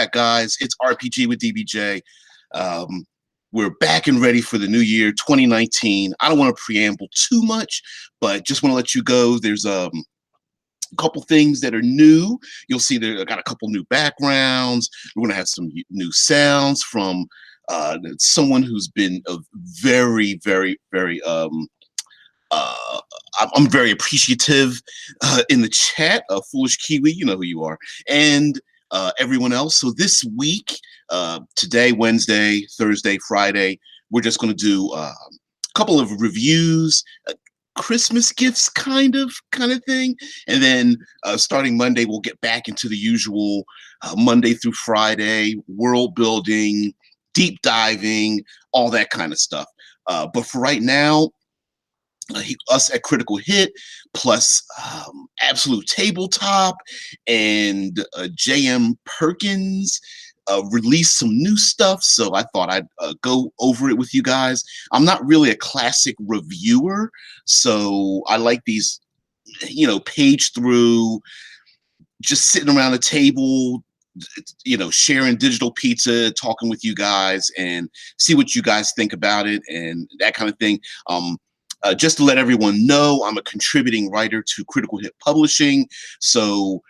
back, guys. It's RPG with DBJ. We're back and ready for the new year, 2019. I don't want to preamble too much, but just want to let you go. There's a couple things that are new. You'll see that I got a couple new backgrounds. We're going to have some new sounds from someone who's been a very, very, very I'm very appreciative in the chat. Foolish Kiwi, you know who you are, and everyone else. So this week, today, Wednesday, Thursday, Friday, we're just going to do a couple of reviews, Christmas gifts kind of thing, and then starting Monday, we'll get back into the usual Monday through Friday world building, deep diving, all that kind of stuff. But for right now, us at Critical Hit, plus Absolute Tabletop, and J.M. Perkins released some new stuff, so I thought I'd go over it with you guys. I'm not really a classic reviewer, so I like these, page through, just sitting around a table, sharing digital pizza, talking with you guys, and see what you guys think about it, and that kind of thing. Just to let everyone know, I'm a contributing writer to Critical Hit Publishing. So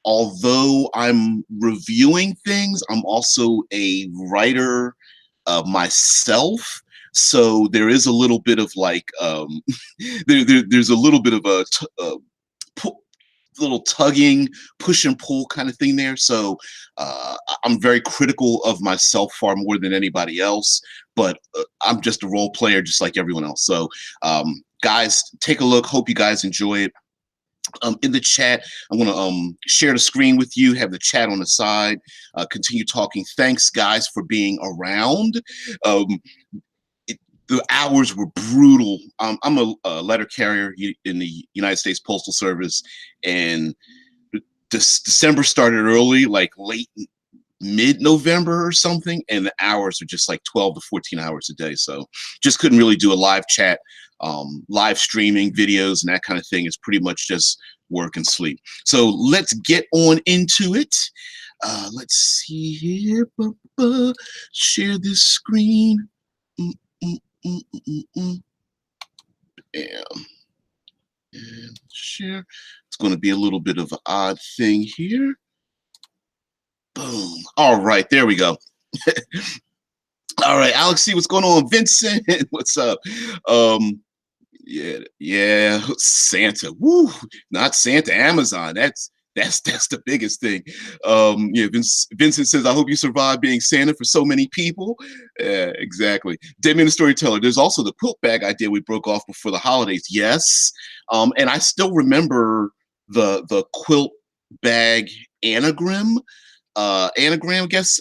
although I'm reviewing things, I'm also a writer myself. So there is a little bit of like, there's a little bit of a little tugging, push and pull kind of thing there. So I'm very critical of myself far more than anybody else, but I'm just a role player just like everyone else. So guys, take a look. Hope you guys enjoy it. In the chat, I'm going to share the screen with you, have the chat on the side, continue talking. Thanks, guys, for being around. The hours were brutal. I'm a letter carrier in the United States Postal Service, and December started early, like late mid-November or something, and the hours are just like 12 to 14 hours a day. So just couldn't really do a live chat. Live streaming videos and that kind of thing is pretty much just work and sleep. So let's get on into it. Let's see here. Share this screen. Bam. And share. It's going to be a little bit of an odd thing here. Boom. All right, there we go. All right, Alex, see what's going on. Vincent, what's up? Yeah, Santa. Woo, not Santa. Amazon. That's the biggest thing. Yeah, Vincent says, I hope you survive being Santa for so many people. Exactly. Demi the Storyteller. There's also the quilt bag idea we broke off before the holidays. Yes. And I still remember the quilt bag anagram. I guess.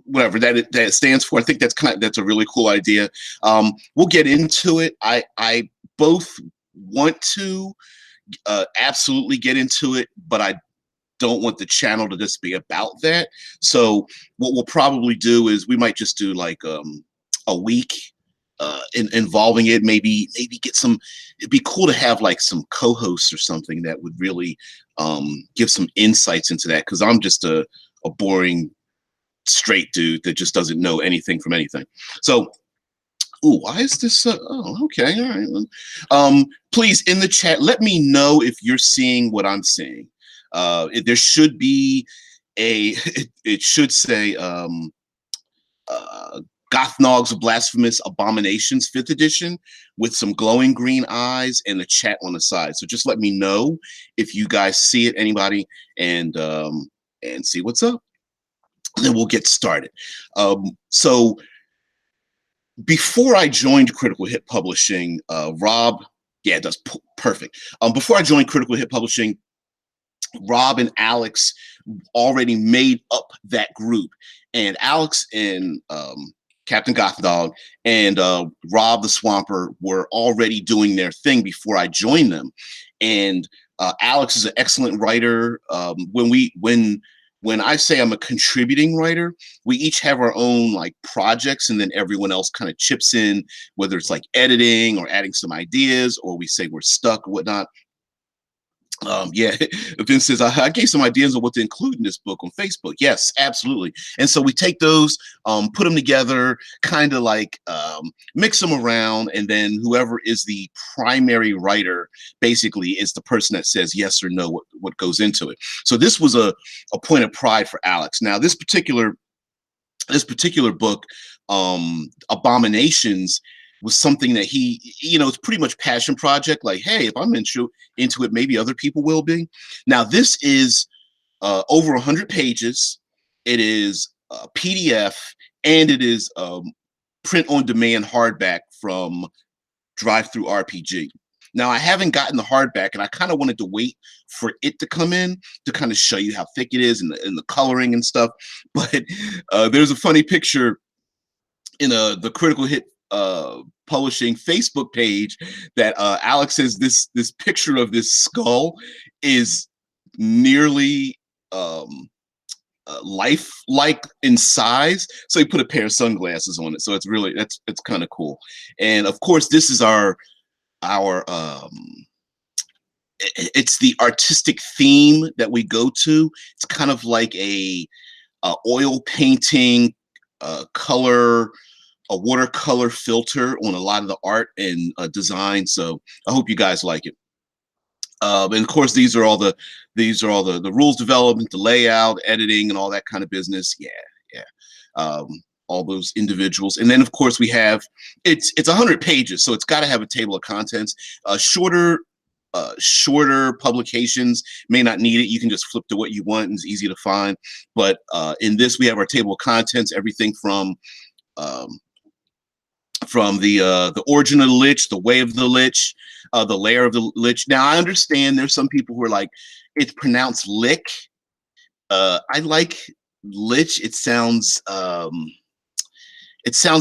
Whatever that stands for. I think that's a really cool idea. We'll get into it. I both want to absolutely get into it, but I don't want the channel to just be about that. So what we'll probably do is we might just do like a week involving it. Maybe get some. It'd be cool to have like some co-hosts or something that would really give some insights into that, because I'm just a boring straight dude that just doesn't know anything from anything. So, ooh, why is this? Oh, okay, all right. Please, in the chat, let me know if you're seeing what I'm seeing. There should be it should say Gothnog's Blasphemous Abominations 5th edition with some glowing green eyes and the chat on the side. So just let me know if you guys see it, anybody, and see what's up. Then we'll get started. So before I joined Critical Hit Publishing, Rob, yeah, it does perfect. Before I joined Critical Hit Publishing, Rob and Alex already made up that group, and Alex and Captain Gothdog and Rob the Swamper were already doing their thing before I joined them. And Alex is an excellent writer. When I say I'm a contributing writer, we each have our own like projects, and then everyone else kind of chips in, whether it's like editing or adding some ideas, or we say we're stuck or whatnot. Yeah, Vince says, I gave some ideas on what to include in this book on Facebook. Yes, absolutely. And so we take those, put them together, kind of like mix them around, and then whoever is the primary writer basically is the person that says yes or no what goes into it. So this was a point of pride for Alex. Now this particular book, Abominations, was something that he, it's pretty much passion project. Like, hey, if I'm into it, maybe other people will be. Now, this is over 100 pages. It is PDF, and it is print on demand hardback from Drive-Thru RPG. Now, I haven't gotten the hardback, and I kind of wanted to wait for it to come in to kind of show you how thick it is and the coloring and stuff. But there's a funny picture in the Critical Hit Publishing Facebook page that Alex says this picture of this skull is nearly life-like in size. So he put a pair of sunglasses on it. So it's kind of cool. And of course, this is our it's the artistic theme that we go to. It's kind of like a oil painting, color, a watercolor filter on a lot of the art and design. So I hope you guys like it. And of course, these are all the rules development, the layout, editing, and all that kind of business. Yeah. All those individuals, and then of course we have it's 100 pages, so it's got to have a table of contents. Shorter publications may not need it. You can just flip to what you want, and it's easy to find. But in this, we have our table of contents, everything from the origin of the Lich, the way of the Lich, the lair of the Lich. Now, I understand there's some people who are like, it's pronounced lick. I like Lich. It sounds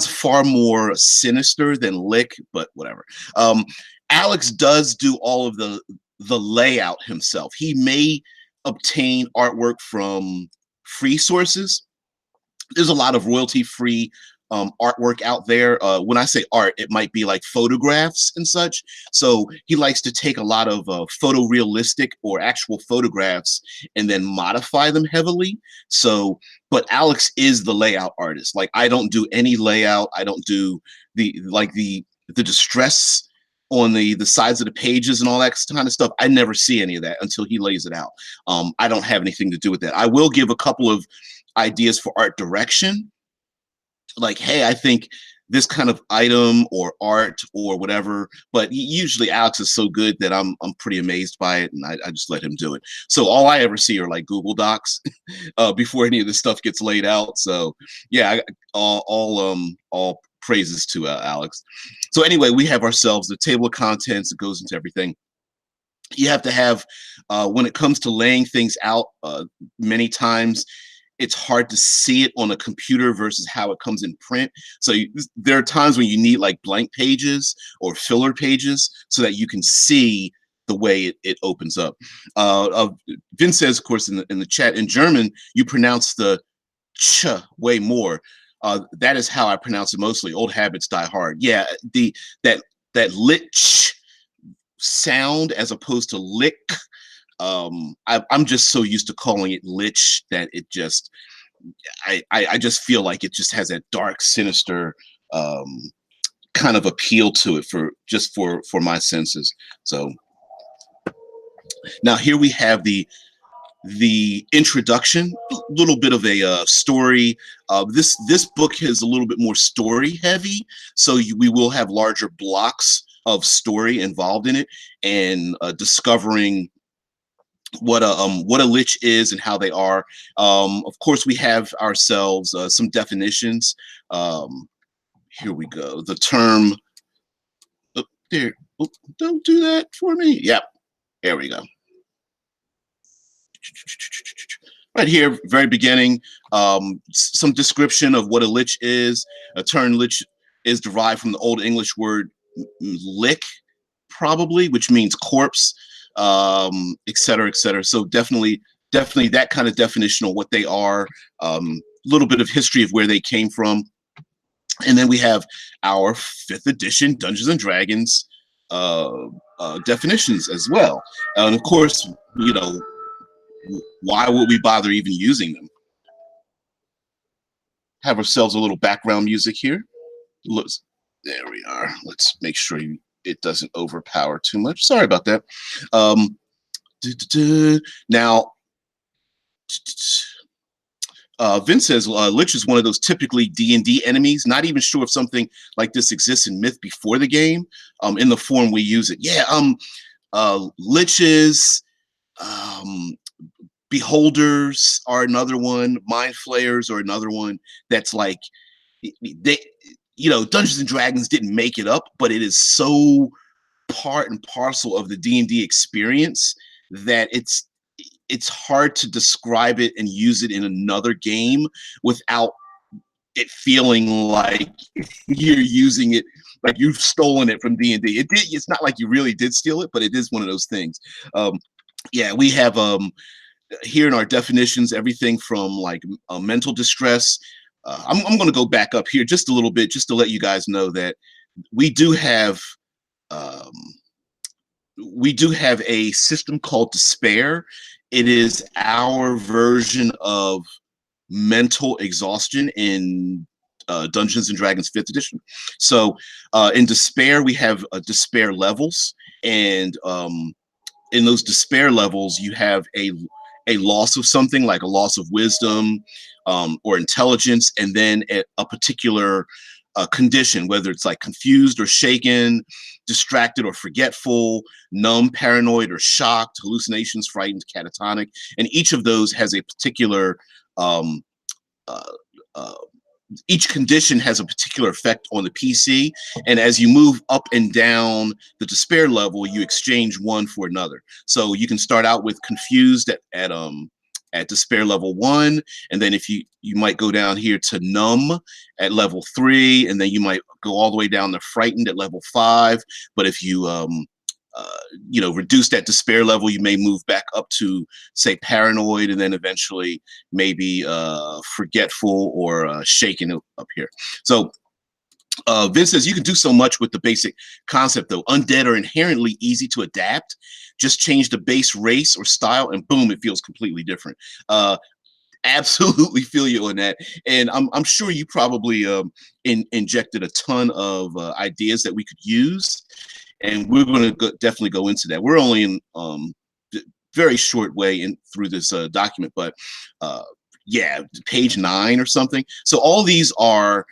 far more sinister than lick, but whatever. Alex does do all of the layout himself. He may obtain artwork from free sources. There's a lot of royalty-free artwork out there. When I say art, it might be like photographs and such. So he likes to take a lot of photorealistic or actual photographs and then modify them heavily. So, but Alex is the layout artist. Like, I don't do any layout. I don't do the distress on the sides of the pages and all that kind of stuff. I never see any of that until he lays it out. I don't have anything to do with that. I will give a couple of ideas for art direction. Like, hey, I think this kind of item or art or whatever, but usually Alex is so good that I'm pretty amazed by it, and I just let him do it. So all I ever see are like Google Docs before any of this stuff gets laid out. So yeah, all praises to Alex. So anyway, we have ourselves the table of contents that goes into everything. You have to have, when it comes to laying things out, many times it's hard to see it on a computer versus how it comes in print. So there are times when you need like blank pages or filler pages so that you can see the way it opens up. Vince says, of course, in the chat, in German, you pronounce the ch way more. That is how I pronounce it mostly. Old habits die hard. Yeah, that lich sound as opposed to lick. I'm just so used to calling it Lich that it just, I just feel like it just has that dark, sinister kind of appeal to it for my senses. So now here we have the introduction, a little bit of a story. This book is a little bit more story heavy, so we will have larger blocks of story involved in it, and discovering what a lich is and how they are. Of course, we have ourselves some definitions. Here we go. The term, oh, there, oh, don't do that for me. Yep, there we go. Right here, very beginning, some description of what a lich is. A term lich is derived from the Old English word lick, probably, which means corpse, et cetera, et cetera. So definitely that kind of definition of what they are, a little bit of history of where they came from. And then we have our 5th edition Dungeons and Dragons definitions as well. And of course, why would we bother even using them? Have ourselves a little background music here. There we are. Let's make sure it doesn't overpower too much. Sorry about that. Now, Vince says Lich is one of those typically D&D enemies. Not even sure if something like this exists in Myth before the game, in the form we use it. Yeah, Liches, Beholders are another one. Mind Flayers are another one. That's like they, Dungeons and Dragons didn't make it up, but it is so part and parcel of the D&D experience that it's hard to describe it and use it in another game without it feeling like you're using it, like you've stolen it from D&D. It's not like you really did steal it, but it is one of those things. Yeah, we have here in our definitions everything from like mental distress. I'm going to go back up here just a little bit just to let you guys know that we do have a system called despair. It is our version of mental exhaustion in Dungeons and Dragons 5th edition. So in despair, we have despair levels, and in those despair levels, you have a loss of something, like a loss of wisdom or intelligence, and then a particular condition, whether it's like confused or shaken, distracted or forgetful, numb, paranoid or shocked, hallucinations, frightened, catatonic. And each of those has a particular each condition has a particular effect on the PC, and as you move up and down the despair level, you exchange one for another. So you can start out with confused at despair level 1, and then if you might go down here to numb at level 3, and then you might go all the way down to frightened at level 5. But if you reduce that despair level, you may move back up to, say, paranoid, and then eventually maybe forgetful or shaken up here. So Vince says you can do so much with the basic concept, though. Undead are inherently easy to adapt. Just change the base race or style, and boom, it feels completely different. Absolutely feel you on that, and I'm sure you probably injected a ton of ideas that we could use, and we're going to definitely go into that. We're only in very short way through this document, but yeah, page 9 or something. So all these are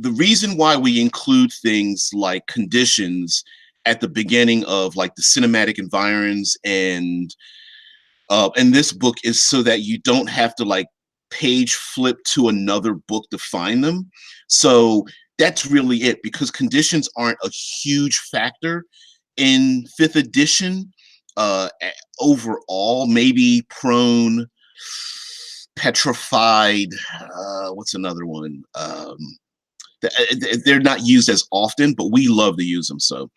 the reason why we include things like conditions at the beginning of like the Cinematic Environs and this book is so that you don't have to like page flip to another book to find them. So that's really it, because conditions aren't a huge factor in 5th edition. Overall, maybe prone, petrified, what's another one? They're not used as often, but we love to use them. So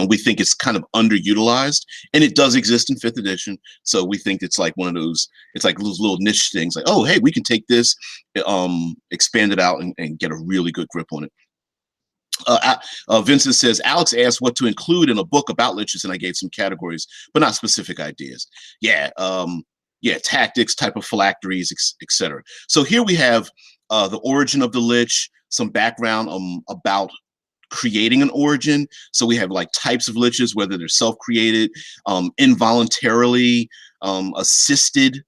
we think it's kind of underutilized, and it does exist in 5th edition. So we think it's like one of those, it's like those little niche things like, oh, hey, we can take this, expand it out and get a really good grip on it. Vincent says, Alex asked what to include in a book about liches, and I gave some categories, but not specific ideas. Yeah, tactics, type of phylacteries, etc. So here we have the origin of the lich, some background about creating an origin. So we have like types of liches, whether they're self-created, involuntarily assisted.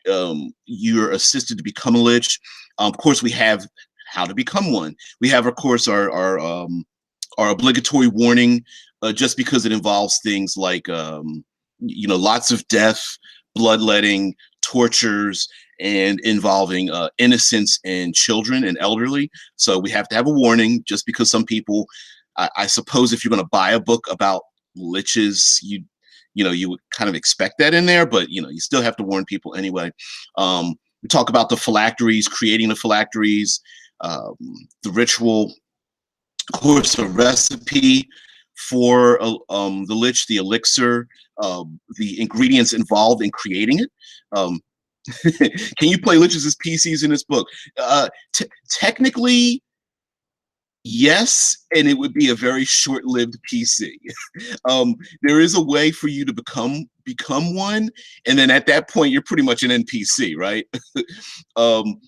You're assisted to become a lich. Of course, we have how to become one. We have, of course, our obligatory warning, just because it involves things like lots of death, bloodletting, tortures, and involving innocents and children and elderly. So we have to have a warning, just because some people, I suppose if you're going to buy a book about liches, you would kind of expect that in there, but you still have to warn people anyway. We talk about the phylacteries, creating the phylacteries, the ritual, of course, a recipe for the lich, the elixir, the ingredients involved in creating it. Can you play liches as PCs in this book? Technically, Yes, and it would be a very short-lived PC. There is a way for you to become one, and then at that point, you're pretty much an NPC, right? um,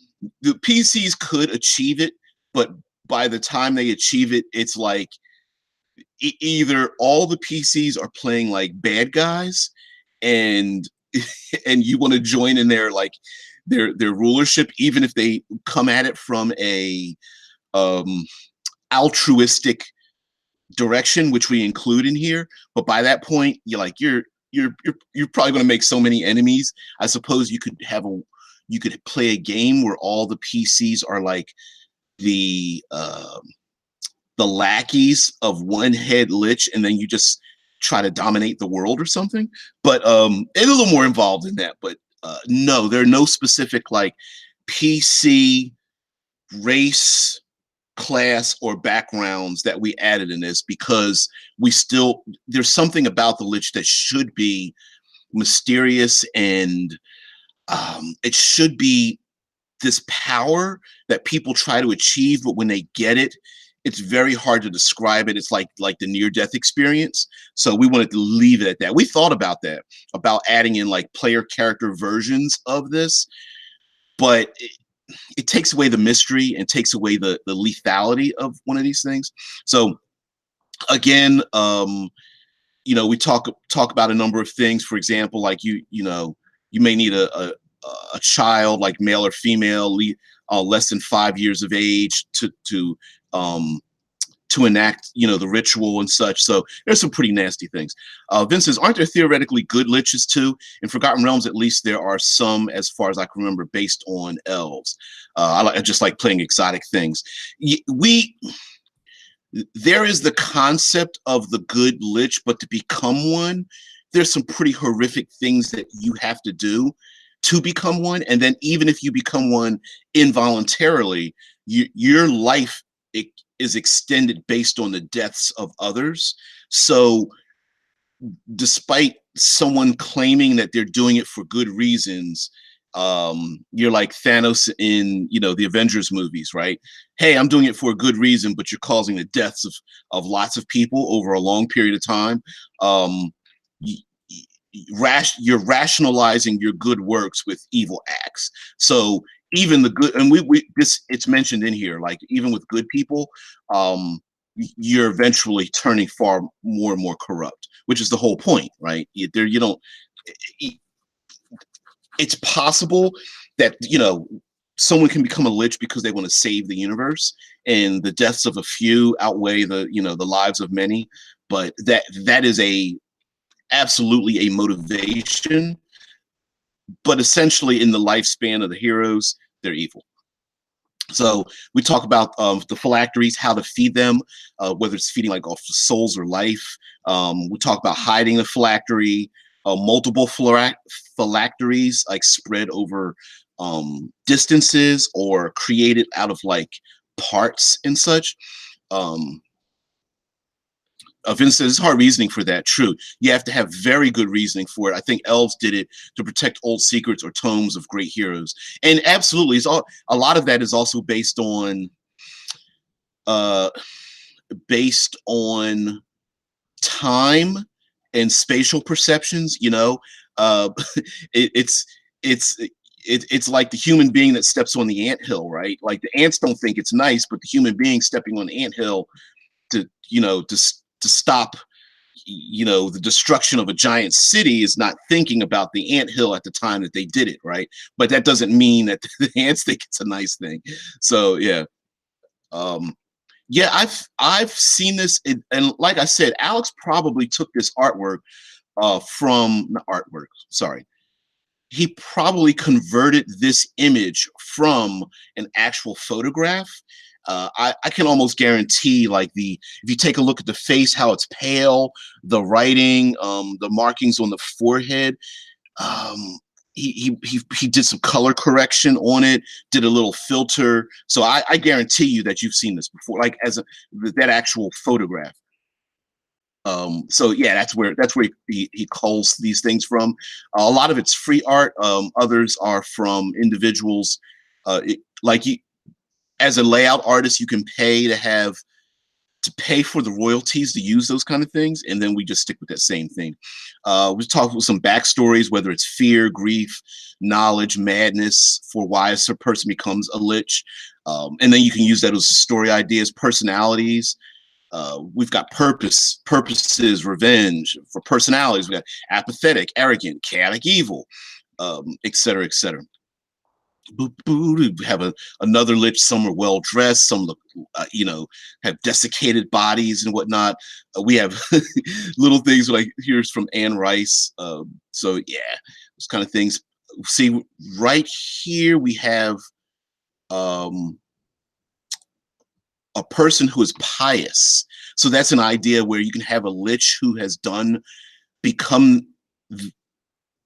the PCs could achieve it, but by the time they achieve it, it's like either all the PCs are playing like bad guys, and and you want to join in their like their rulership, even if they come at it from a um, altruistic direction, which we include in here. But by that point, you're probably going to make so many enemies. I suppose you could play a game where all the PCs are like the the lackeys of one head lich, and then you just try to dominate the world or something. But it's a little more involved than that. But no, there are no specific like PC race, class, or backgrounds that we added in this, because we still there's something about the lich that should be mysterious, and it should be this power that people try to achieve, but when they get it, it's very hard to describe it. It's like the near death experience. So we wanted to leave it at that. We thought about that, about adding in like player character versions of this, but it takes away the mystery and takes away the lethality of one of these things. So again, we talk about a number of things. For example, like you may need a child, like male or female, less than 5 years of age um, to enact, the ritual and such. So there's some pretty nasty things. Vince says, aren't there theoretically good liches too? In Forgotten Realms, at least there are some, as far as I can remember, based on elves. I just like playing exotic things. There is the concept of the good lich, but to become one, there's some pretty horrific things that you have to do to become one. And then even if you become one involuntarily, your life is extended based on the deaths of others. So despite someone claiming that they're doing it for good reasons, you're like Thanos in the Avengers movies, right? Hey, I'm doing it for a good reason, but you're causing the deaths of lots of people over a long period of time. um, you're rationalizing your good works with evil acts. So even the good, and it's mentioned in here, like even with good people, um, you're eventually turning far more and more corrupt, which is the whole point, right? You don't. It's possible that someone can become a lich because they want to save the universe, and the deaths of a few outweigh the lives of many. But that is absolutely a motivation, but essentially in the lifespan of the heroes, they're evil. So we talk about the phylacteries, how to feed them, whether it's feeding like off the souls or life. We talk about hiding the phylactery, multiple phylacteries like spread over distances or created out of like parts and such. Um, Vince says it's hard reasoning for that. True. You have to have very good reasoning for it. I think elves did it to protect old secrets or tomes of great heroes. And absolutely, a lot of that is also uh, based on time and spatial perceptions. It, it's it's it's like the human being that steps on the anthill, right? Like the ants don't think it's nice, but the human being stepping on the anthill to stop the destruction of a giant city is not thinking about the anthill at the time that they did it, right? But that doesn't mean that the ants think it's a nice thing. So yeah. um yeah, I've seen this, and like I said, Alex probably took this artwork from not artwork, sorry, he probably converted this image from an actual photograph. I can almost guarantee, like if you take a look at the face, how it's pale, the writing, the markings on the forehead, um, he did some color correction on it, did a little filter. So I guarantee you that you've seen this before, like that actual photograph. So yeah, that's where he culls these things from. A lot of it's free art. Others are from individuals. Like as a layout artist, you can pay to have to pay for the royalties to use those kind of things, and then we just stick with that same thing. We talk with some backstories, whether it's fear, grief, knowledge, madness, for why a person becomes a lich, and then you can use that as story ideas, personalities. We've got purposes, revenge. For personalities, we got apathetic, arrogant, chaotic, evil, etc., etc. We have another lich. Some are well dressed. Some look, have desiccated bodies and whatnot. We have little things like here's from Anne Rice. So yeah, those kind of things. See, right here we have a person who is pious. So that's an idea where you can have a lich who has become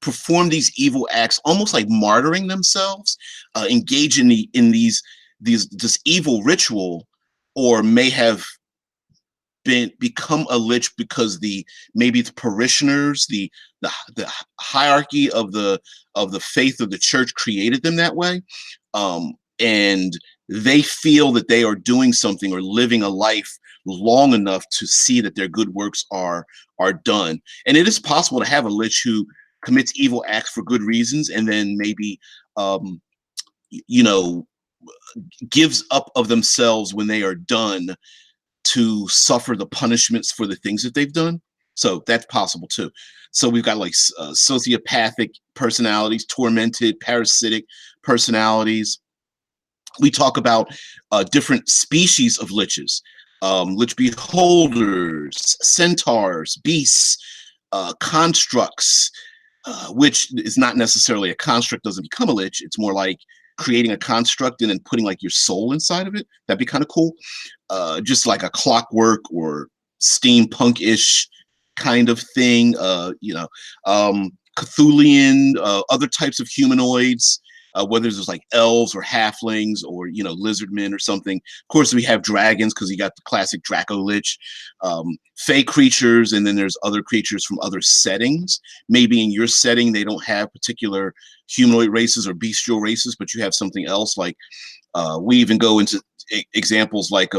perform these evil acts, almost like martyring themselves, engage in this evil ritual, or may have become a lich because maybe the parishioners, the hierarchy of the faith of the church created them that way, and they feel that they are doing something or living a life long enough to see that their good works are done. And it is possible to have a lich who commits evil acts for good reasons, and then maybe gives up of themselves when they are done to suffer the punishments for the things that they've done. So that's possible too. So we've got like sociopathic personalities, tormented, parasitic personalities. We talk about different species of liches, lich beholders, centaurs, beasts, constructs, which is not necessarily a construct, doesn't become a lich. It's more like creating a construct and then putting like your soul inside of it. That'd be kind of cool. Just like a clockwork or steampunk-ish kind of thing. Cthulhian, other types of humanoids, whether there's like elves or halflings or lizardmen or something. Of course, we have dragons because you got the classic Draco Lich, fey creatures, and then there's other creatures from other settings. Maybe in your setting they don't have particular humanoid races or bestial races, but you have something else. Like we even go into examples like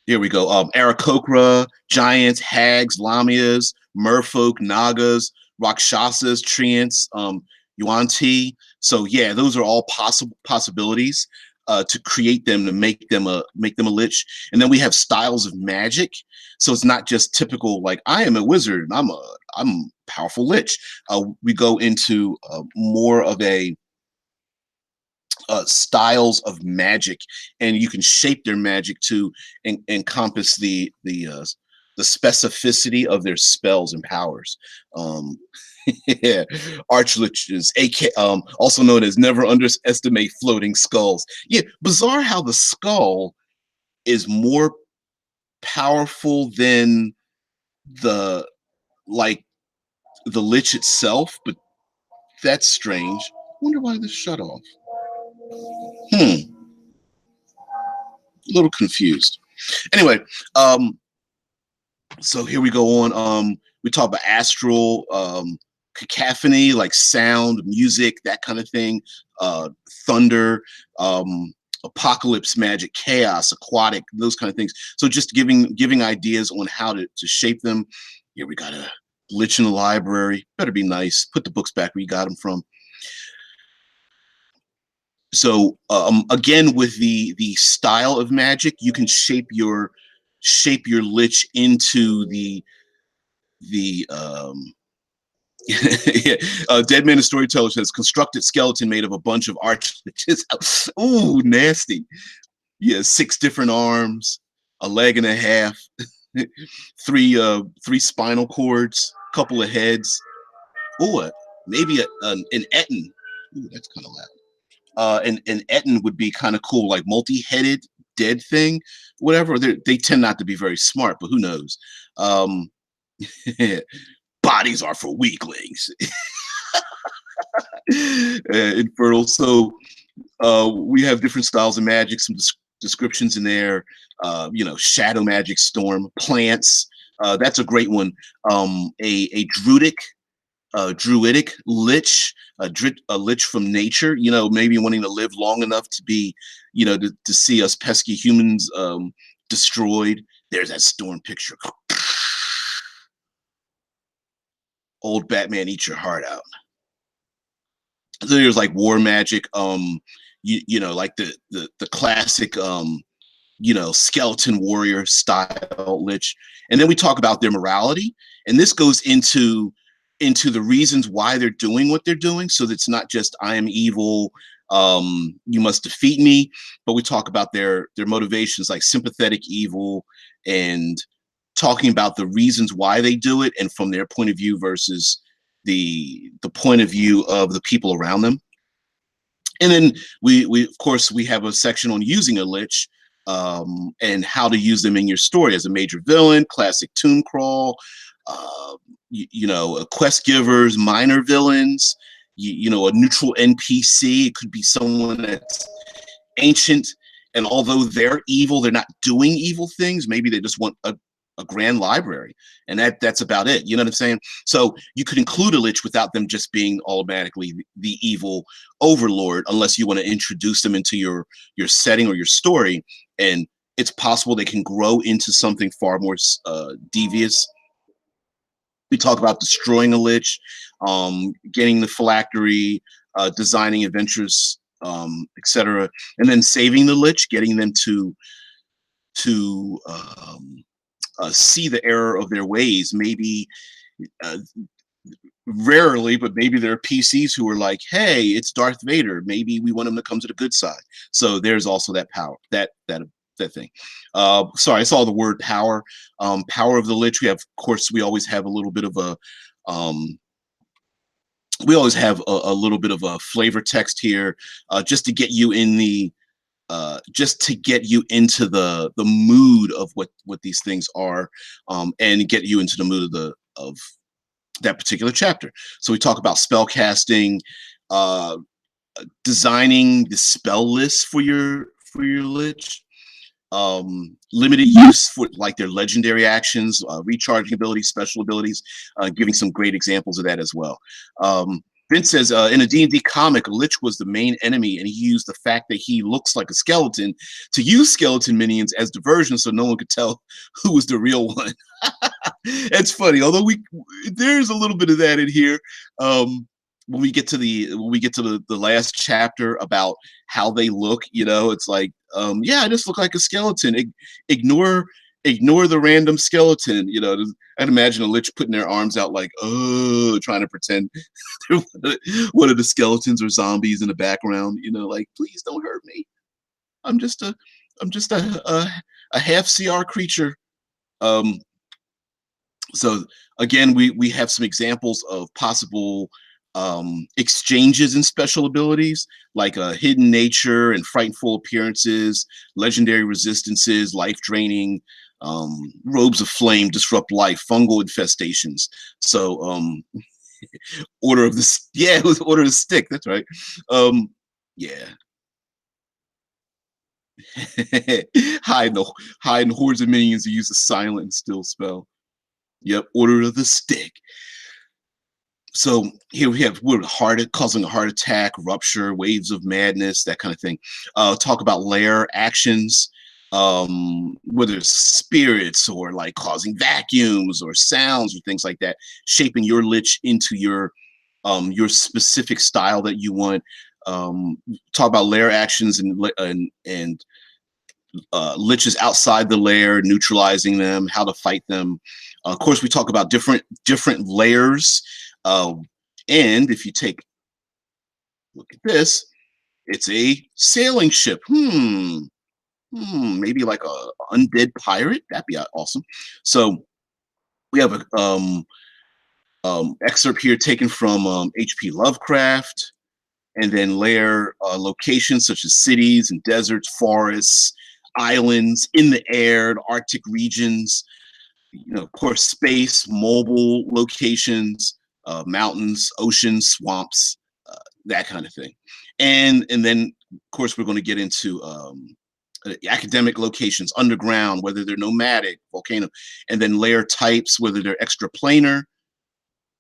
here we go, Aarakocra, giants, hags, lamias, merfolk, nagas, rakshasas, treants, yuan-ti. So yeah, those are all possibilities to create them, to make them a lich. And then we have styles of magic. So it's not just typical like I am a wizard and I'm a powerful lich. We go into more of a styles of magic, and you can shape their magic to encompass the specificity of their spells and powers. Yeah, archliches, also known as never underestimate floating skulls. Yeah, bizarre how the skull is more powerful than the lich itself, but that's strange. Wonder why this shut off. A little confused. Anyway, so here we go on. We talk about astral cacophony, like sound, music, that kind of thing. Thunder, apocalypse magic, chaos, aquatic, those kind of things. So just giving ideas on how to shape them. Here we got a lich in the library. Better be nice. Put the books back where you got them from. So again, with the style of magic, you can shape your lich into the yeah. Dead Man and Storyteller says constructed skeleton made of a bunch of arch liches. Ooh, nasty. Yeah, 6 different arms, a leg and a half, three spinal cords, couple of heads. Ooh, maybe an Etten. Ooh, that's kind of loud. An Etten would be kind of cool, like multi-headed dead thing, whatever. They tend not to be very smart, but who knows? Bodies are for weaklings. Infernal. So we have different styles of magic, some descriptions in there. Shadow magic, storm, plants. That's a great one. A druidic lich, a lich from nature, maybe wanting to live long enough to be, to see us pesky humans destroyed. There's that storm picture. Old Batman, eat your heart out. So there's like war magic, like the classic skeleton warrior style Lich. And then we talk about their morality. And this goes into the reasons why they're doing what they're doing. So it's not just I am evil, you must defeat me, but we talk about their motivations, like sympathetic evil, and talking about the reasons why they do it and from their point of view versus the point of view of the people around them. And then we of course we have a section on using a Lich, and how to use them in your story as a major villain, classic tomb crawl, quest givers, minor villains, a neutral NPC. It could be someone that's ancient, and although they're evil, they're not doing evil things. Maybe they just want a grand library, and that's about it. You know what I'm saying? So you could include a Lich without them just being automatically the evil overlord, unless you want to introduce them into your setting or your story, and it's possible they can grow into something far more devious. We talk about destroying a Lich, getting the phylactery, designing adventures, etc., and then saving the Lich, getting them to see the error of their ways. Maybe rarely, but maybe there are PCs who are like, "Hey, it's Darth Vader. Maybe we want him to come to the good side." So there's also that power, that thing. Sorry, I saw the word power. Power of the Lich. We have, of course, we always have a little bit of a. We always have a little bit of a flavor text here, just to get you in the just to get you into the mood of what these things are, and get you into the mood of that particular chapter. So we talk about spell casting, designing the spell list for your Lich, limited use for like their legendary actions, recharging abilities, special abilities, giving some great examples of that as well. Vince says, in a D&D comic, Lich was the main enemy, and he used the fact that he looks like a skeleton to use skeleton minions as diversion, so no one could tell who was the real one. It's funny, although there's a little bit of that in here. When we get to the last chapter about how they look, it's like, yeah, I just look like a skeleton. Ignore the random skeleton. I'd imagine a Lich putting their arms out like, oh, trying to pretend one of the skeletons or zombies in the background. Like, please don't hurt me. I'm just a half CR creature. So again, we have some examples of possible exchanges in special abilities, like hidden nature and frightful appearances, legendary resistances, life draining, robes of flame, disrupt life, fungal infestations. So order of the it was order of the stick. That's right. Yeah. hide hordes of minions who use a silent and still spell. Yep, order of the stick. So here we have causing a heart attack, rupture, waves of madness, that kind of thing. Talk about lair actions, whether it's spirits or like causing vacuums or sounds or things like that, shaping your Lich into your specific style that you want. Talk about lair actions and Liches outside the lair, neutralizing them, how to fight them. Of course, we talk about different layers. And if you take a look at this, it's a sailing ship. Maybe like a undead pirate. That'd be awesome. So we have a excerpt here taken from H.P. Lovecraft, and then layer locations such as cities and deserts, forests, islands, in the air, the Arctic regions, of course, space, mobile locations, mountains, oceans, swamps, that kind of thing. And then, of course, we're going to get into academic locations, underground, whether they're nomadic, volcano, and then layer types, whether they're extraplanar.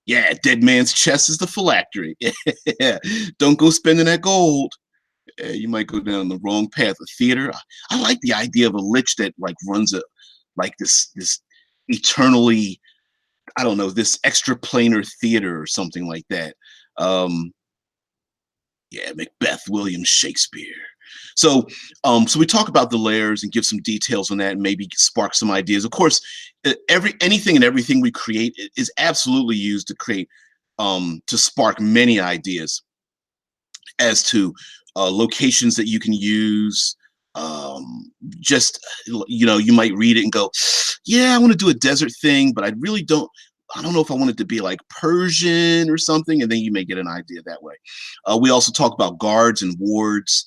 Yeah, dead man's chest is the phylactery. Yeah, don't go spending that gold. You might go down the wrong path of theater. I like the idea of a lich that like runs a like this eternally, I don't know, this extraplanar theater or something like that. Um, yeah, Macbeth, William Shakespeare. So, so we talk about the layers and give some details on that, and maybe spark some ideas. Of course, anything and everything we create is absolutely used to create, to spark many ideas as to locations that you can use. Just you might read it and go, yeah, I want to do a desert thing, but I don't know if I want it to be like Persian or something, and then you may get an idea that way. We also talk about guards and wards,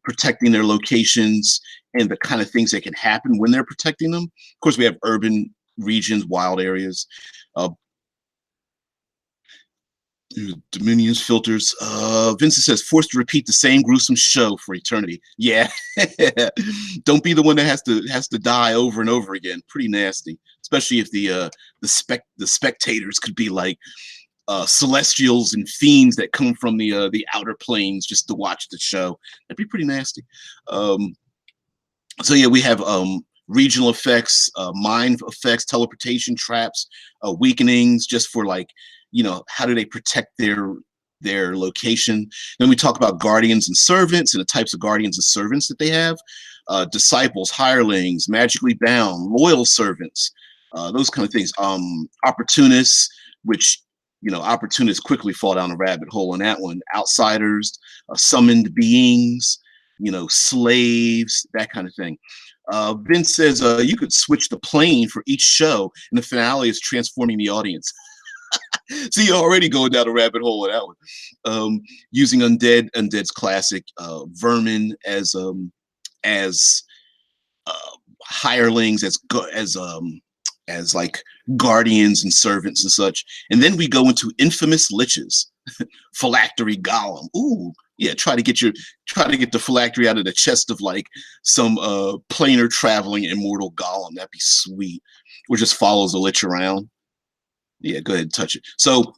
protecting their locations and the kind of things that can happen when they're protecting them. Of course, we have urban regions, wild areas, uh, Dominions filters. Vincent says, forced to repeat the same gruesome show for eternity. Yeah. Don't be the one that has to die over and over again. Pretty nasty. Especially if the spectators could be like celestials and fiends that come from the outer planes just to watch the show. That'd be pretty nasty. So yeah, we have regional effects, mind effects, teleportation traps, weakenings, just for like, how do they protect their location. Then we talk about guardians and servants and the types of guardians and servants that they have. Disciples, hirelings, magically bound, loyal servants, those kind of things. Opportunists, which opportunists quickly fall down a rabbit hole in that one. Outsiders, summoned beings, slaves, that kind of thing. Vince says you could switch the plane for each show, and the finale is transforming the audience. So you're already going down a rabbit hole with that one. Using Undead's classic vermin as hirelings, as like guardians and servants and such. And then we go into infamous liches, phylactery golem. Ooh, yeah, try to get the phylactery out of the chest of like some planar traveling immortal golem. That'd be sweet. Or just follows the lich around. Yeah, go ahead and touch it. So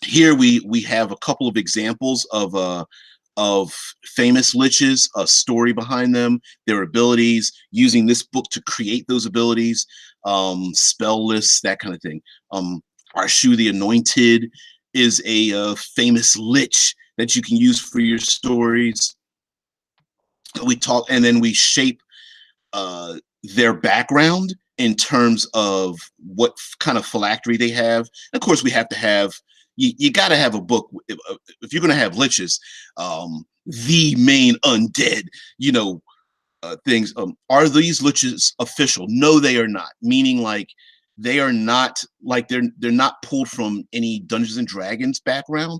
here we have a couple of examples of famous liches, a story behind them, their abilities, using this book to create those abilities, spell lists, that kind of thing. Arshu the Anointed is a famous lich that you can use for your stories. We talk, and then we shape their background in terms of what kind of phylactery they have. And of course, we have to have, you got to have a book if you're going to have liches, the main undead, things. Are these liches official? No, they are not. Meaning, like, they are not, like, they're not pulled from any Dungeons and Dragons background.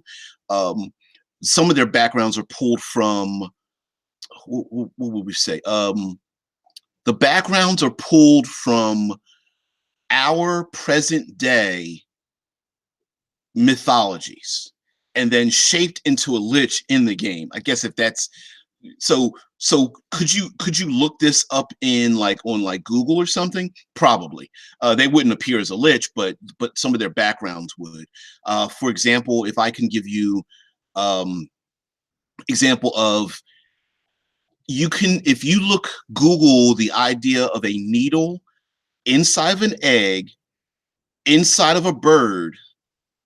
Some of their backgrounds are pulled from, what would we say? The backgrounds are pulled from our present day mythologies and then shaped into a lich in the game. I guess if that's so could you look this up in like on like Google or something? Probably. They wouldn't appear as a lich, but some of their backgrounds would. For example, if I can give you example of, if you Google the idea of a needle inside of an egg, inside of a bird,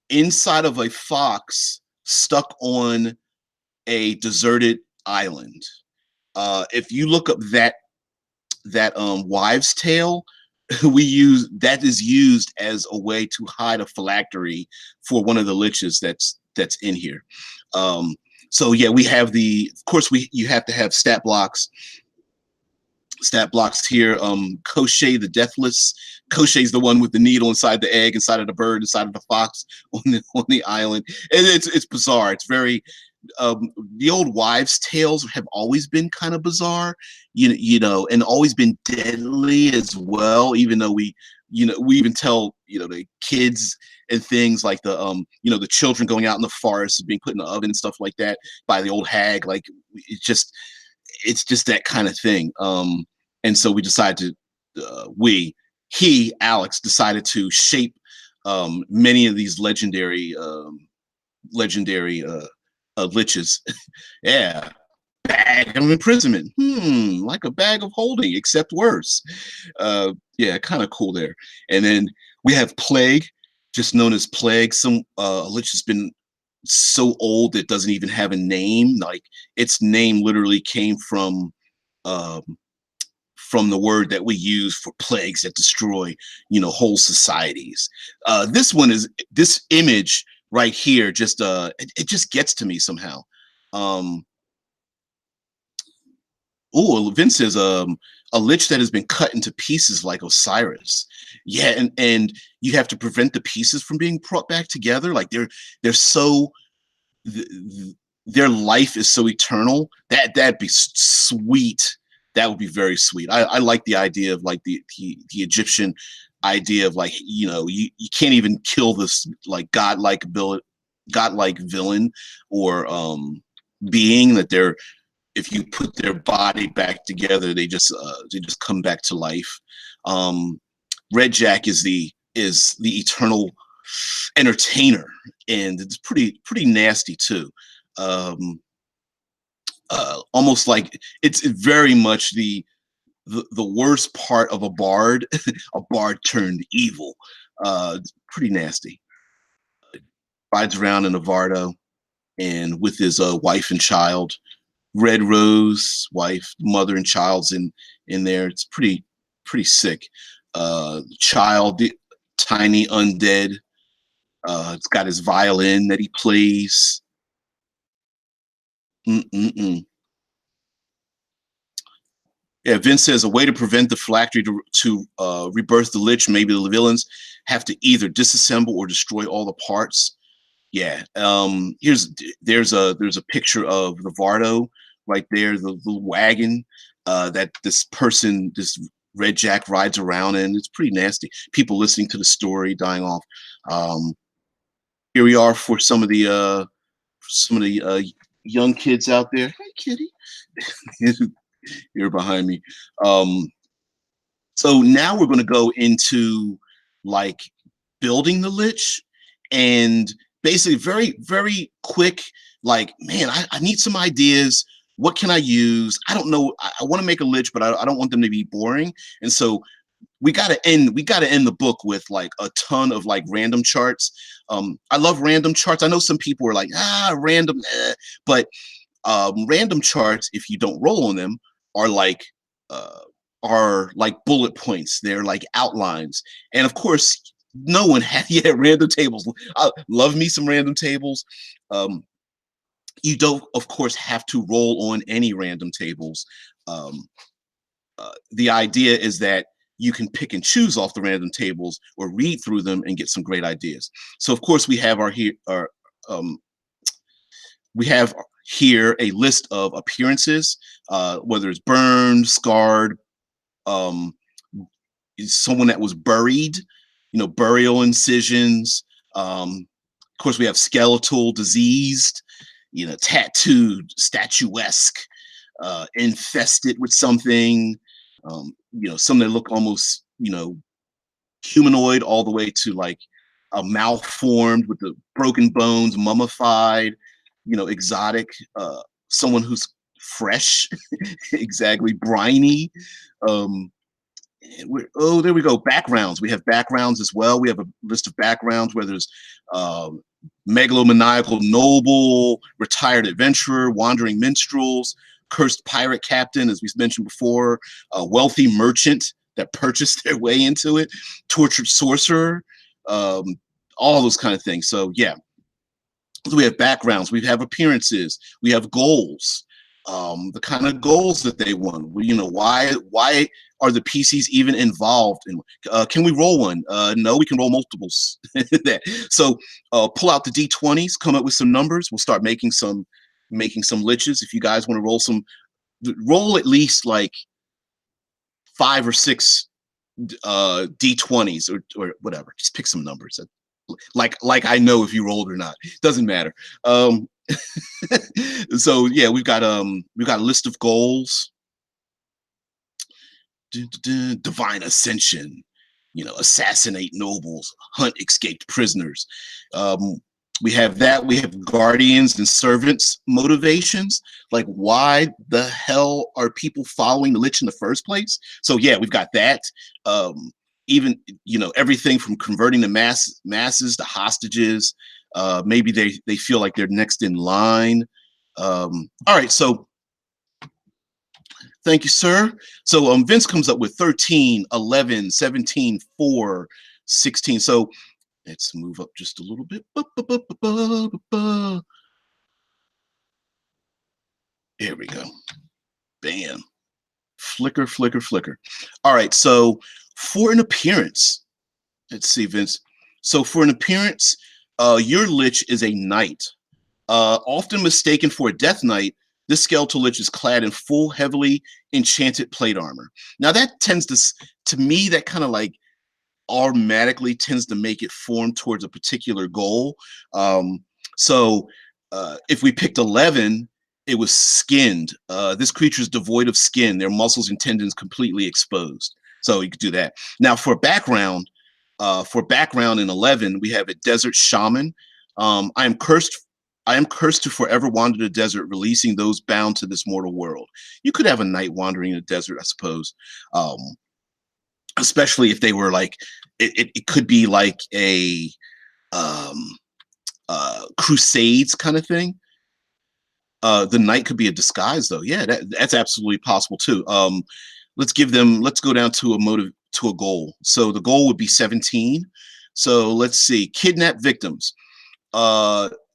inside of a fox, stuck on a deserted island. If you look up that wives' tale, that is used as a way to hide a phylactery for one of the liches that's in here. So yeah, we have of course you have to have stat blocks here. Koshé the Deathless. Koshé is the one with the needle inside the egg, inside of the bird, inside of the fox on the island. And it's bizarre. It's very, the old wives' tales have always been kind of bizarre, and always been deadly as well, even though we even tell, the kids and things like the children going out in the forest and being put in the oven and stuff like that by the old hag. Like, it's just that kind of thing. And so we decided to, Alex decided to shape many of these legendary liches. Yeah. Bag of imprisonment. Like a bag of holding, except worse. Yeah, kind of cool there. And then we have plague, just known as plague. Some lich has been so old it doesn't even have a name. Like its name literally came um, from the word that we use for plagues that destroy, whole societies. This image right here. Just it just gets to me somehow. Um, Oh, Vince says a lich that has been cut into pieces like Osiris. Yeah, and you have to prevent the pieces from being brought back together. Like they're so th- th- their life is so eternal. That'd be sweet. That would be very sweet. I like the idea of like the Egyptian idea of like, you can't even kill this like godlike villain or being that they're if you put their body back together, they just come back to life. Um, Red Jack is the eternal entertainer, and it's pretty nasty too. Um, Almost like it's very much the worst part of a bard, a bard turned evil. Pretty nasty. Rides around in a Vardo and with his wife and child. Red Rose, wife, mother, and child's in there. It's pretty sick. Child, tiny undead. It's got his violin that he plays. Mm-mm-mm. Yeah, Vince says a way to prevent the phylactery to rebirth the lich. Maybe the villains have to either disassemble or destroy all the parts. Yeah. There's a picture of the Vardo right there, the wagon that this Red Jack rides around in. It's pretty nasty. People listening to the story, dying off. Um, Here we are for some of the young kids out there. Hey, kitty, you're behind me. Um, so now we're going to go into like building the lich and basically very, very quick, like, man, I need some ideas. What can I use? I don't know. I want to make a lich, but I don't want them to be boring. And so we gotta end the book with like a ton of like random charts. I love random charts. I know some people are like, random, but random charts, if you don't roll on them, are like uh, are like bullet points. They're like outlines, and of course, no one had random tables. I love me some random tables. Um, you don't, of course, have to roll on any random tables. Um, the idea is that you can pick and choose off the random tables or read through them and get some great ideas. So, of course, um, we have here a list of appearances, whether it's burned, scarred, um, someone that was buried, burial incisions. Of course, we have skeletal, diseased, tattooed, statuesque, infested with something. Some that look almost, humanoid, all the way to like a malformed with the broken bones, mummified, exotic, someone who's fresh, exactly, briny. Um, there we go. Backgrounds. We have backgrounds as well. We have a list of backgrounds where there's um, megalomaniacal noble, retired adventurer, wandering minstrels, cursed pirate captain, as we mentioned before, a wealthy merchant that purchased their way into it, tortured sorcerer, um, all those kind of things. So yeah, we have backgrounds, we have appearances, we have goals, the kind of goals that they want. Why are the PCs even involved in? Can we roll one? No, we can roll multiples. So pull out the D20s, come up with some numbers. We'll start making some liches. If you guys want to roll at least like 5 or 6 D20s or whatever. Just pick some numbers. Like I know if you rolled or not. Doesn't matter. Um, so yeah, we've got a list of goals. Divine ascension, assassinate nobles, hunt escaped prisoners. We have that. We have guardians and servants motivations. Like, why the hell are people following the Lich in the first place? So yeah, we've got that. Even everything from converting the masses to hostages. Maybe they feel like they're next in line. All right, so thank you, sir. So Vince comes up with 13, 11, 17, 4, 16. So let's move up just a little bit. Here we go. Bam. Flicker, flicker, flicker. All right, so for an appearance, let's see, Vince. So for an appearance, your Lich is a knight. Often mistaken for a death knight, this skeletal Lich is clad in full, heavily enchanted plate armor. Now that tends to me, that kind of like automatically tends to make it form towards a particular goal. So if we picked 11, it was skinned. This creature is devoid of skin, their muscles and tendons completely exposed. So you could do that. Now for background in 11, we have a desert shaman. I am cursed to forever wander the desert, releasing those bound to this mortal world. You could have a knight wandering in the desert, I suppose. Especially if they were like, it could be like a crusades kind of thing. The knight could be a disguise though. Yeah, that's absolutely possible too. Let's go down to a goal. So the goal would be 17. So let's see, kidnap victims.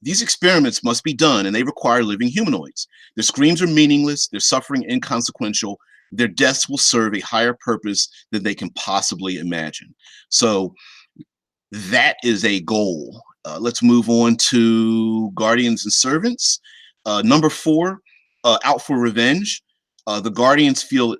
These experiments must be done and they require living humanoids. Their screams are meaningless, their suffering inconsequential, their deaths will serve a higher purpose than they can possibly imagine. So that is a goal. Let's move on to guardians and servants. Number 4, out for revenge. The guardians feel,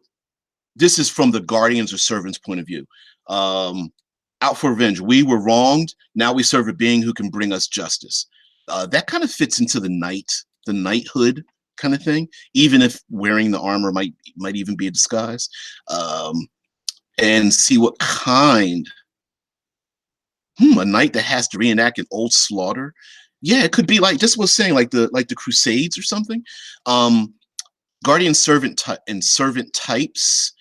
this is from the guardians or servants point of view. Out for revenge. We were wronged. Now we serve a being who can bring us justice. That kind of fits into the knighthood kind of thing, even if wearing the armor might even be a disguise. And see what kind. A knight that has to reenact an old slaughter. Yeah, it could be like just was saying, like the Crusades or something. Guardian servant and servant types.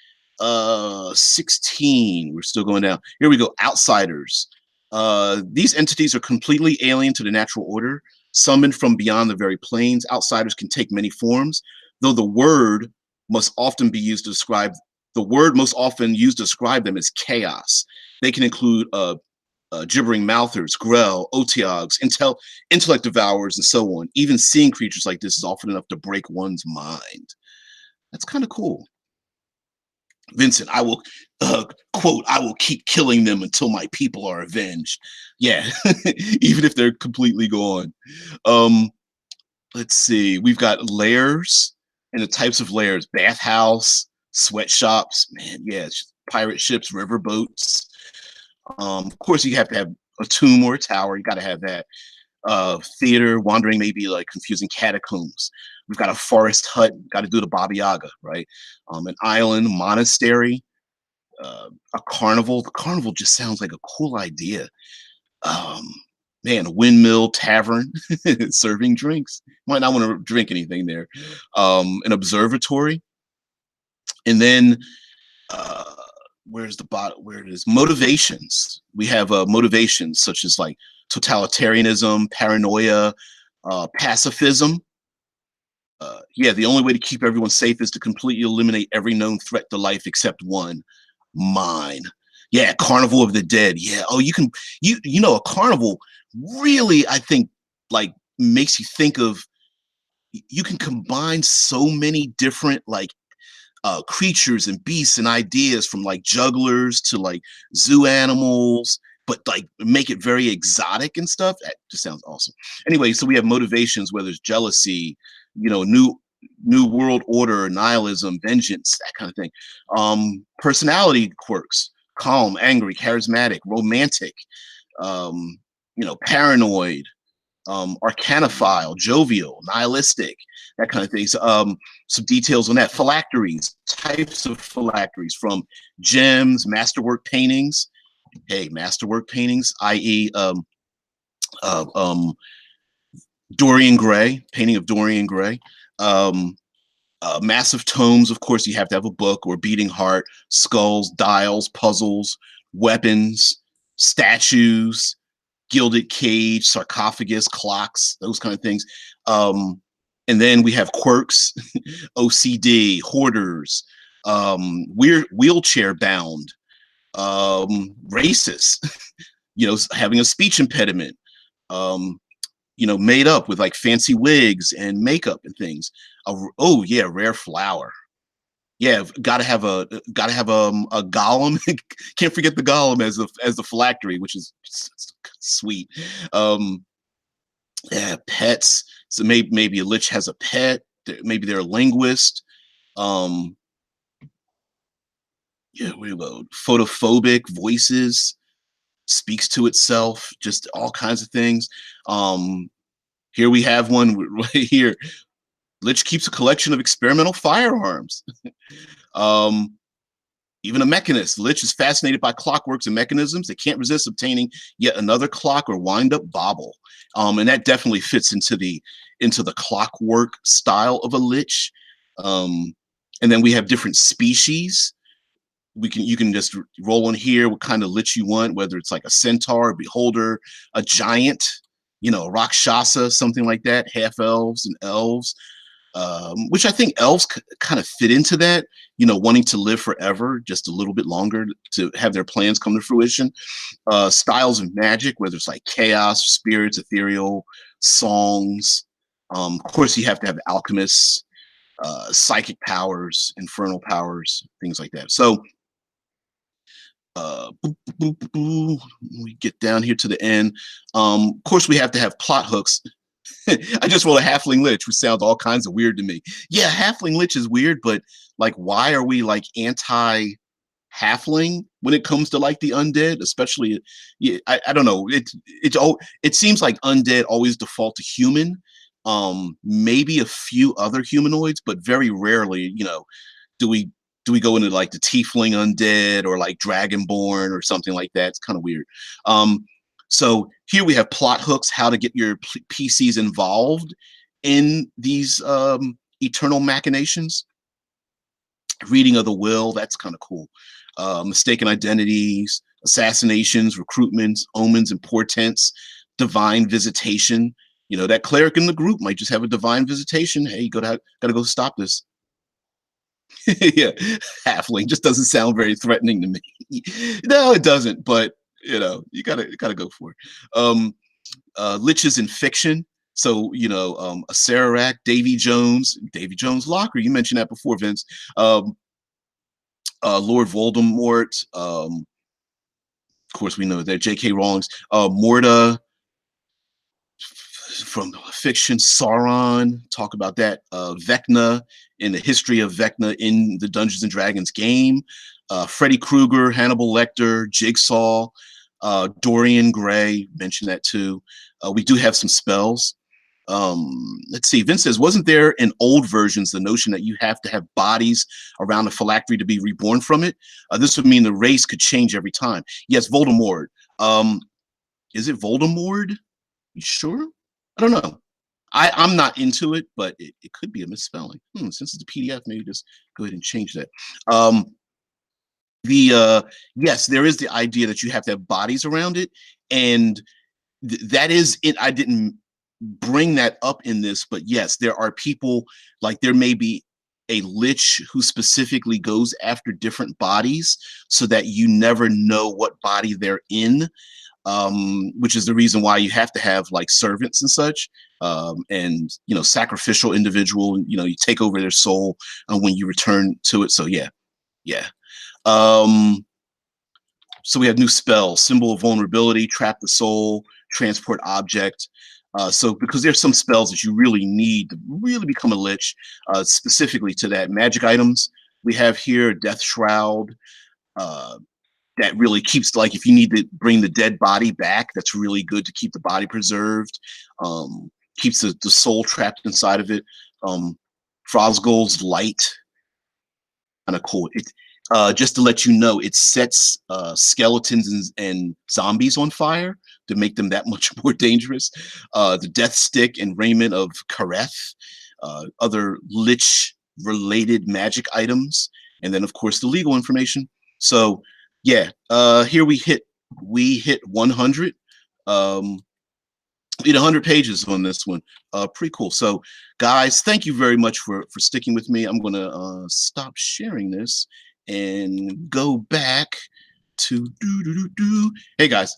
16. We're still going down. Here we go. Outsiders. These entities are completely alien to the natural order, summoned from beyond the very planes. Outsiders can take many forms, though the word most often used to describe them is chaos. They can include gibbering mouthers, grell, otiags, intellect devourers, and so on. Even seeing creatures like this is often enough to break one's mind. That's kind of cool. Vincent, I will quote, I will keep killing them until my people are avenged. Yeah, even if they're completely gone. Let's see, we've got layers and the types of layers: bathhouse, sweatshops, man, yeah, pirate ships, river boats. Of course, you have to have a tomb or a tower. You got to have that. Theater, wandering, maybe like confusing catacombs. We've got a forest hut. Got to do the Baba Yaga, right? An island, monastery, a carnival. The carnival just sounds like a cool idea. Man, a windmill, tavern, serving drinks. Might not want to drink anything there. An observatory, and then where's the bottom? Where it is? Motivations. We have motivations such as like totalitarianism, paranoia, pacifism. Yeah, the only way to keep everyone safe is to completely eliminate every known threat to life except one, mine. Yeah, Carnival of the Dead. Yeah. Oh, a carnival really, I think, like makes you think of, you can combine so many different like creatures and beasts and ideas, from like jugglers to like zoo animals, but like make it very exotic and stuff. That just sounds awesome. Anyway, so we have motivations where there's jealousy, new world order, nihilism, vengeance, that kind of thing. Personality quirks: calm, angry, charismatic, romantic, paranoid, arcanophile, jovial, nihilistic, that kind of thing. So, some details on that. Phylacteries, types of phylacteries, from gems, masterwork paintings. Hey, masterwork paintings, i.e., Uh, Dorian Gray, painting of Dorian Gray. Um, Massive tomes, of course, you have to have a book or beating heart, skulls, dials, puzzles, weapons, statues, gilded cage, sarcophagus, clocks, those kind of things. And then we have quirks, OCD, hoarders, weird wheelchair bound, racist, having a speech impediment, um, made up with like fancy wigs and makeup and things. Oh yeah, rare flower. Yeah, gotta have a golem. Can't forget the golem as the phylactery, which is sweet. Um, yeah, pets. So maybe a lich has a pet. Maybe they're a linguist. Um, yeah, we go photophobic voices, speaks to itself, just all kinds of things. Here we have one right here. Lich keeps a collection of experimental firearms. um, Even a mechanist. Lich is fascinated by clockworks and mechanisms. They can't resist obtaining yet another clock or wind-up bauble. And that definitely fits into the clockwork style of a lich. And then we have different species. You can just roll in here what kind of lich you want, whether it's like a centaur, a beholder, a giant, a rakshasa, something like that, half elves and elves, which I think elves kind of fit into that, wanting to live forever, just a little bit longer to have their plans come to fruition. Styles of magic, whether it's like chaos, spirits, ethereal, songs. Of course, you have to have alchemists, psychic powers, infernal powers, things like that. So we get down here to the end. Of course, we have to have plot hooks. I just rolled a halfling lich, which sounds all kinds of weird to me. Yeah, halfling lich is weird, but like, why are we like anti halfling when it comes to like the undead? Especially, yeah, I don't know. It seems like undead always default to human. Maybe a few other humanoids, but very rarely, do we do we go into like the tiefling undead or like dragonborn or something like that? It's kind of weird. So here we have plot hooks, how to get your PCs involved in these eternal machinations. Reading of the will, that's kind of cool. Mistaken identities, assassinations, recruitments, omens and portents, divine visitation. That cleric in the group might just have a divine visitation. Hey, you gotta go stop this. Yeah, halfling just doesn't sound very threatening to me. No, it doesn't, but you gotta go for it. Liches in fiction. So, a Sararak, Davy Jones Locker. You mentioned that before, Vince. Lord Voldemort. Of course, we know that J.K. Rowling's Morta from fiction. Sauron. Talk about that. Vecna in the history of Vecna in the Dungeons and Dragons game. Freddy Krueger, Hannibal Lecter, Jigsaw. Dorian Gray, mentioned that too. We do have some spells. Let's see. Vince says, wasn't there in old versions the notion that you have to have bodies around the phylactery to be reborn from it? This would mean the race could change every time. Yes, Voldemort. Is it Voldemort? You sure? I don't know. I'm not into it, but it could be a misspelling. Since it's a PDF, maybe just go ahead and change that. Yes, there is the idea that you have to have bodies around it, and that is it. I didn't bring that up in this, but yes, there are people, like there may be a lich who specifically goes after different bodies so that you never know what body they're in, which is the reason why you have to have like servants and such, and sacrificial individual, you take over their soul when you return to it. So yeah. So we have new spells: symbol of vulnerability, trap the soul, transport object. So because there's some spells that you really need to really become a lich, specifically to that. Magic items we have here: Death Shroud. That really keeps, like, if you need to bring the dead body back, that's really good to keep the body preserved. Keeps the soul trapped inside of it. Frosgul's Light, kind of cool. Just to let you know, it sets skeletons and zombies on fire to make them that much more dangerous. The death stick and raiment of Kareth, other Lich related magic items, and then of course the legal information. So yeah, here we hit 100. Um, we hit 100 pages on this one. Pretty cool. So guys, thank you very much for sticking with me. I'm gonna stop sharing this and go back to do. Hey guys,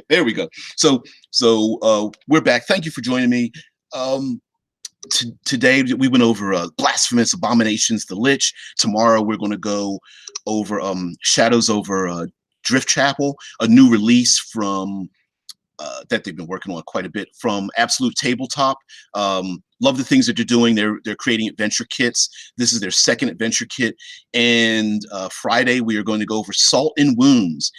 there we go. So we're back. Thank you for joining me. Um, Today we went over Blasphemous Abominations, the Lich. Tomorrow we're going to go over Shadows over Drift Chapel, a new release from that they've been working on quite a bit from Absolute Tabletop. Love the things that they're doing. They're creating adventure kits. This is their second adventure kit. And Friday we are going to go over Salt and Wounds.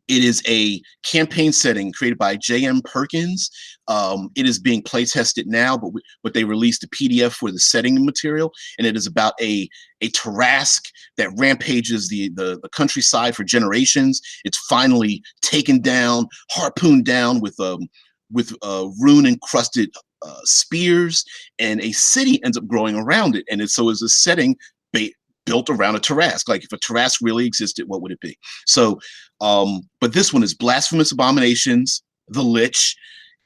It is a campaign setting created by J.M. Perkins. It is being play tested now, but they released a PDF for the setting material, and it is about a Tarrasque that rampages the countryside for generations. It's finally taken down, harpooned down with rune encrusted spears, and a city ends up growing around it. And so is a setting built around a Tarrasque. Like if a Tarrasque really existed, what would it be? So, but this one is Blasphemous Abominations, the Lich.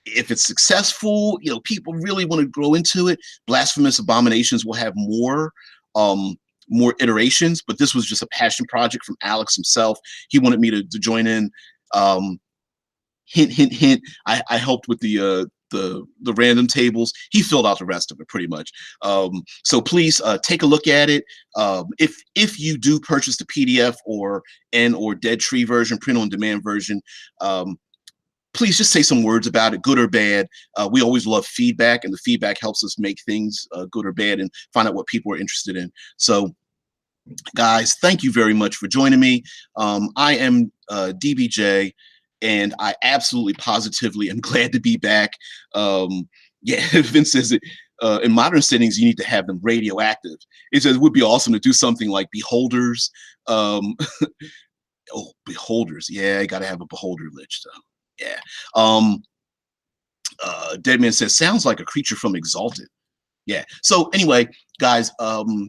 If it's successful, people really want to grow into it. Blasphemous Abominations will have more iterations, but this was just a passion project from Alex himself. He wanted me to join in. Hint, hint, hint. I helped with the random tables. He filled out the rest of it pretty much. So please take a look at it. If you do purchase the PDF or Dead Tree version, print on demand version, please just say some words about it, good or bad. We always love feedback, and the feedback helps us make things good or bad and find out what people are interested in. So guys, thank you very much for joining me. I am DBJ, and I absolutely positively am glad to be back. Yeah, Vince says it. In modern settings, you need to have them radioactive. It says it would be awesome to do something like beholders. Oh, beholders. Yeah, you got to have a beholder lich, though. Yeah. Deadman says sounds like a creature from Exalted. Yeah. So anyway, guys,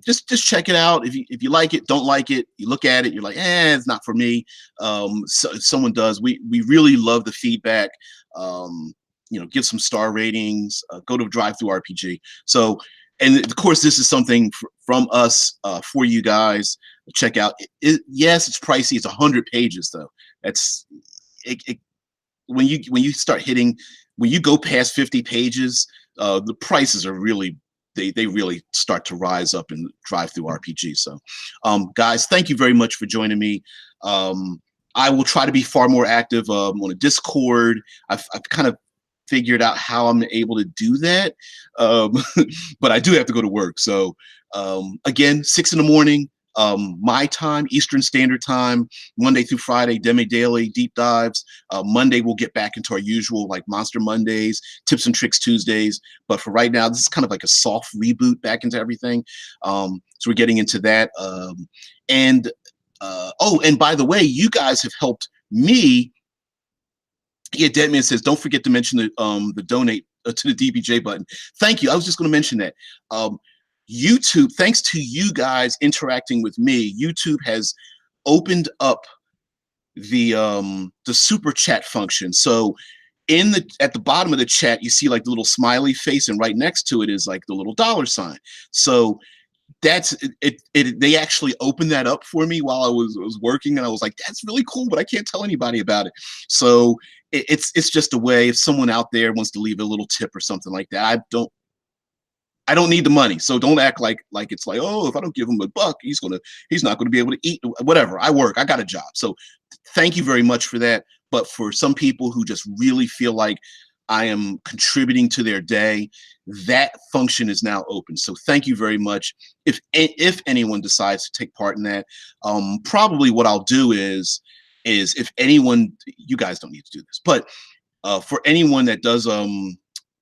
just check it out. If you like it, don't like it, you look at it, you're like, it's not for me. So if someone does, we really love the feedback. Give some star ratings. Go to Drive Through RPG. So, and of course, this is something from us for you guys. Check out. Yes, it's pricey. It's 100 pages though. That's it. When you start hitting, when you go past 50 pages, the prices are really they really start to rise up in Drive Through RPG. So, guys, thank you very much for joining me. I will try to be far more active on a Discord. I've kind of figured out how I'm able to do that, but I do have to go to work. So, again, 6 in the morning. My time, Eastern Standard Time, Monday through Friday, demi-daily deep dives. Monday we'll get back into our usual like Monster Mondays, Tips and Tricks Tuesdays. But for right now, this is kind of like a soft reboot back into everything. So we're getting into that. And by the way, you guys have helped me. Yeah, Deadman says, don't forget to mention the donate to the DBJ button. Thank you. I was just going to mention that. YouTube, thanks to you guys interacting with me, YouTube has opened up the super chat function. So at the bottom of the chat, you see like the little smiley face, and right next to it is like the little $sign. So that's it. They actually opened that up for me while I was working, and I was like, that's really cool, but I can't tell anybody about it. So it's just a way if someone out there wants to leave a little tip or something like that. I don't need the money, so don't act like it's like, oh, if I don't give him $1, he's not gonna be able to eat. Whatever. I work. I got a job. So thank you very much for that. But for some people who just really feel like I am contributing to their day, that function is now open. So thank you very much. If anyone decides to take part in that, probably what I'll do is if anyone, you guys don't need to do this, but for anyone that does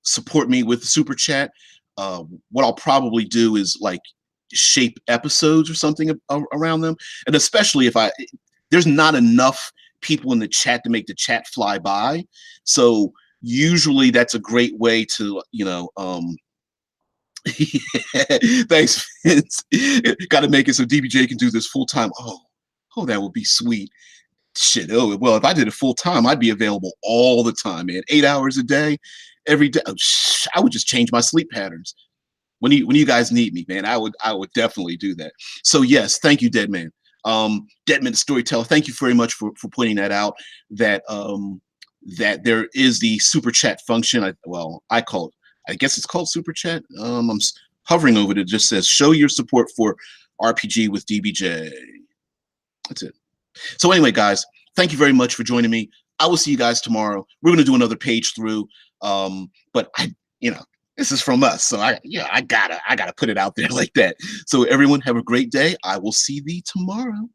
support me with the super chat. What I'll probably do is like shape episodes or something around them. And especially if there's not enough people in the chat to make the chat fly by. So usually that's a great way to, thanks, Vince. Got to make it so DBJ can do this full time. Oh, that would be sweet. Shit. Oh, well, if I did it full time, I'd be available all the time, man. 8 hours a day, every day. I would just change my sleep patterns. When you guys need me, man, I would definitely do that. So yes, thank you, Deadman. Deadman the Storyteller, thank you very much for pointing that out. That that there is the super chat function. I guess it's called super chat. I'm hovering over it. It just says show your support for RPG with DBJ. That's it. So anyway, guys, thank you very much for joining me. I will see you guys tomorrow. We're gonna do another page through. But this is from us, so I gotta put it out there like that. So everyone have a great day. I will see thee tomorrow.